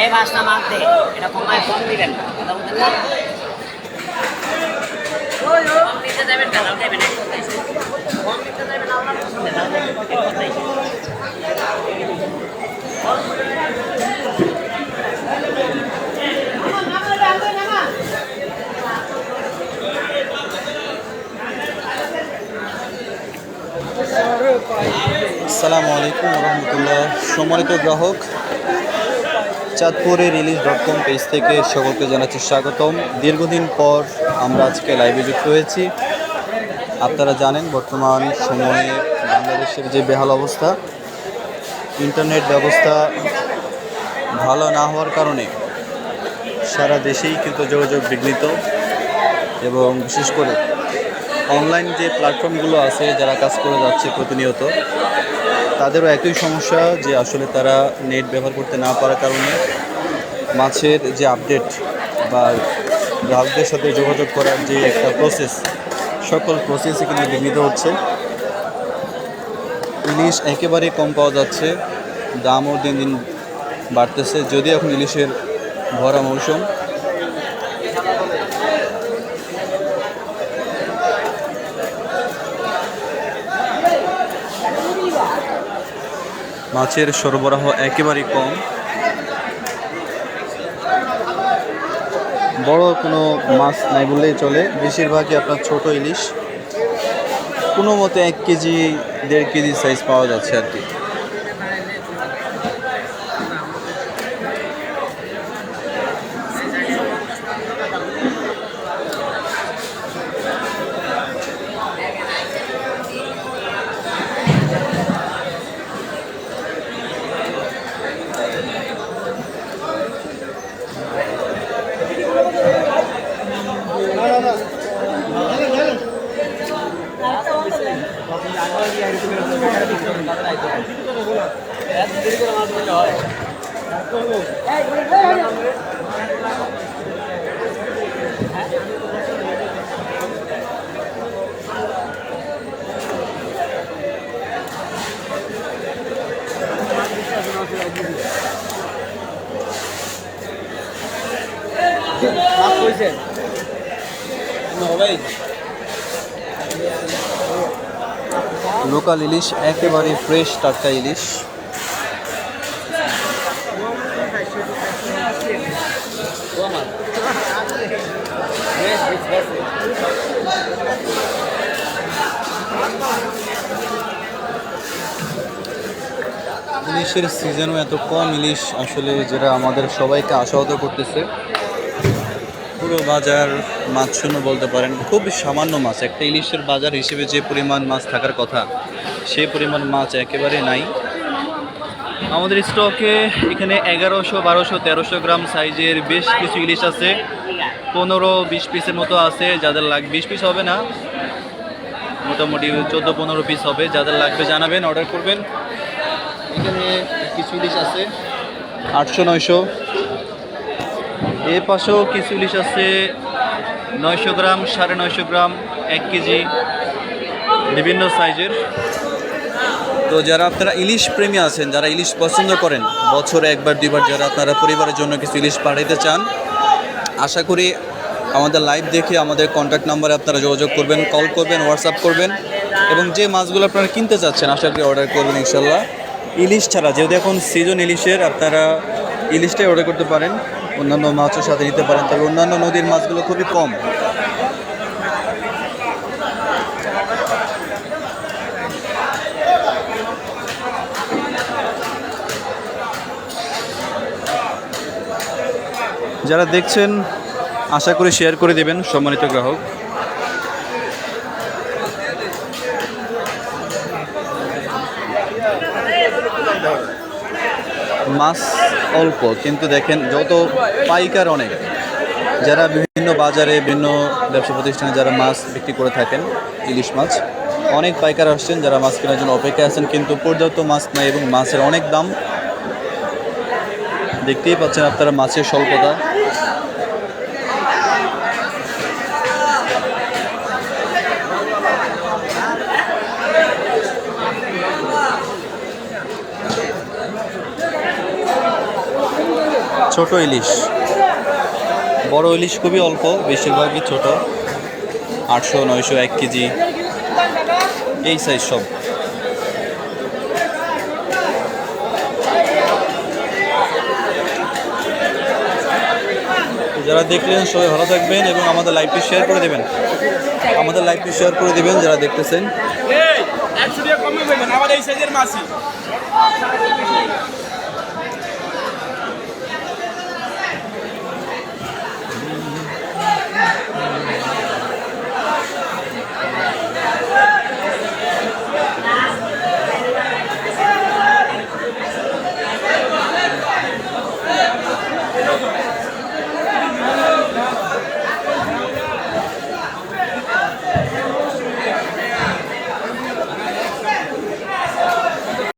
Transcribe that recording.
এই মাছটা মাছ দে, এটা কমায় কম দিবেন না, কথা বলতে না কম নিতে যাবেন কেন দেবেন এক কথাই কম নিতে যাবেন আপনার পছন্দের এক কথাই আসসালামু আলাইকুম রহমতুল্লাহ। সম্মানিত গ্রাহক, চাঁদপুরের ইলিশ.com পেজ থেকে সকলকে জানাচ্ছি স্বাগতম। দীর্ঘদিন পর আমরা আজকে লাইভে যুক্ত হয়েছি। আপনারা জানেন বর্তমান সময়ে বাংলাদেশের যে বেহাল অবস্থা, ইন্টারনেট ব্যবস্থা ভালো না হওয়ার কারণে সারা দেশেই কিন্তু যোগাযোগ বিঘ্নিত, এবং বিশেষ করে অনলাইন যে প্ল্যাটফর্মগুলো আছে যারা কাজ করে যাচ্ছে প্রতিনিয়ত, তাদেরও একই সমস্যা যে আসলে তারা নেট ব্যবহার করতে না পারার কারণে মাছের যে আপডেট বা গ্রাহকদের সাথে যোগাযোগ করার যে একটা প্রসেস, সকল প্রসেসই কিন্তু বিঘ্নিত হচ্ছে। ইলিশ একেবারে কম পাওয়া যাচ্ছে, দামও দিন দিন বাড়তেছে, যদিও এখন ইলিশের ভরা মৌসুম। মাছের সরবরাহ একেবারেই কম। বড় কোনো মাছ নাই বললেই চলে, বেশিরভাগই আপনার ছোট ইলিশ, কোনো মতে 1 কেজি 1.5 কেজি সাইজ পাওয়া যাচ্ছে আর কি। লোকাল ইলিশ, একেবারে ফ্রেশ টাটকা ইলিশ। ইলিশের সিজনও এত কম ইলিশ আসলে, যেটা আমাদের সবাইকে আশাহত করতেছে। পুরো বাজার মাছ শূন্য বলতে পারেন, খুব সামান্য মাছ। একটা ইলিশের বাজার হিসেবে যে পরিমাণ মাছ থাকার কথা, সেই পরিমাণ মাছ একেবারে নাই আমাদের স্টকে। এখানে 1100, 1200, 1300 গ্রাম সাইজের বেশ কিছু ইলিশ আছে, 15-20 পিসের মতো আছে। যাদের লাগবে 20 পিস হবে না, মোটামুটি 14-15 পিস হবে। যাদের লাগবে জানাবেন, অর্ডার করবেন। এখানে কিছু ইলিশ আছে 800-900, এর পাশেও কিছু ইলিশ আছে 900 গ্রাম, 950 গ্রাম, 1 কেজি, বিভিন্ন সাইজের। তো যারা আপনারা ইলিশ প্রেমী আছেন, যারা ইলিশ পছন্দ করেন, বছরে 1-2 বার যারা আপনারা পরিবারের জন্য কিছু ইলিশ পাঠাইতে চান, আশা করি আমাদের লাইভ দেখে আমাদের কন্ট্যাক্ট নাম্বারে আপনারা যোগাযোগ করবেন, কল করবেন, হোয়াটসঅ্যাপ করবেন, এবং যে মাছগুলো আপনারা কিনতে চাচ্ছেন আশা করি অর্ডার করবেন ইনশাল্লাহ। ইলিশ ছাড়া, যেহেতু এখন সিজন ইলিশের, আপনারা ইলিশটাই অর্ডার করতে পারেন, অন্যান্য মাছের সাথে নিতে পারেন, তবে অন্যান্য নদীর মাছগুলো খুবই কম। যারা দেখছেন আশা করি শেয়ার করে দেবেন সম্মানিত গ্রাহক। মাছ অল্প, কিন্তু দেখেন যত পাইকার অনেক, যারা বিভিন্ন বাজারে বিভিন্ন ব্যবসা প্রতিষ্ঠানে যারা মাছ বিক্রি করে থাকেন, ইলিশ মাছ, অনেক পাইকার আসছেন যারা মাছ কেনার জন্য অপেক্ষায় আছেন, কিন্তু পর্যাপ্ত মাছ নাই এবং মাছের অনেক দাম। দেখতেই পাচ্ছেন আপনারা মাছের স্বল্পতা। ছোট ইলিশ, বড় ইলিশ খুবই অল্প, বেশিরভাগই ছোট, 800, 900, 1 কেজি এই সাইজ সব। যারা দেখলেন সবাই ভালো থাকবেন এবং আমাদের লাইভটি শেয়ার করে দেবেন, যারা দেখতেছেন। 100 টাকা কমে পাবেন আবার এই সাইজের মাছই।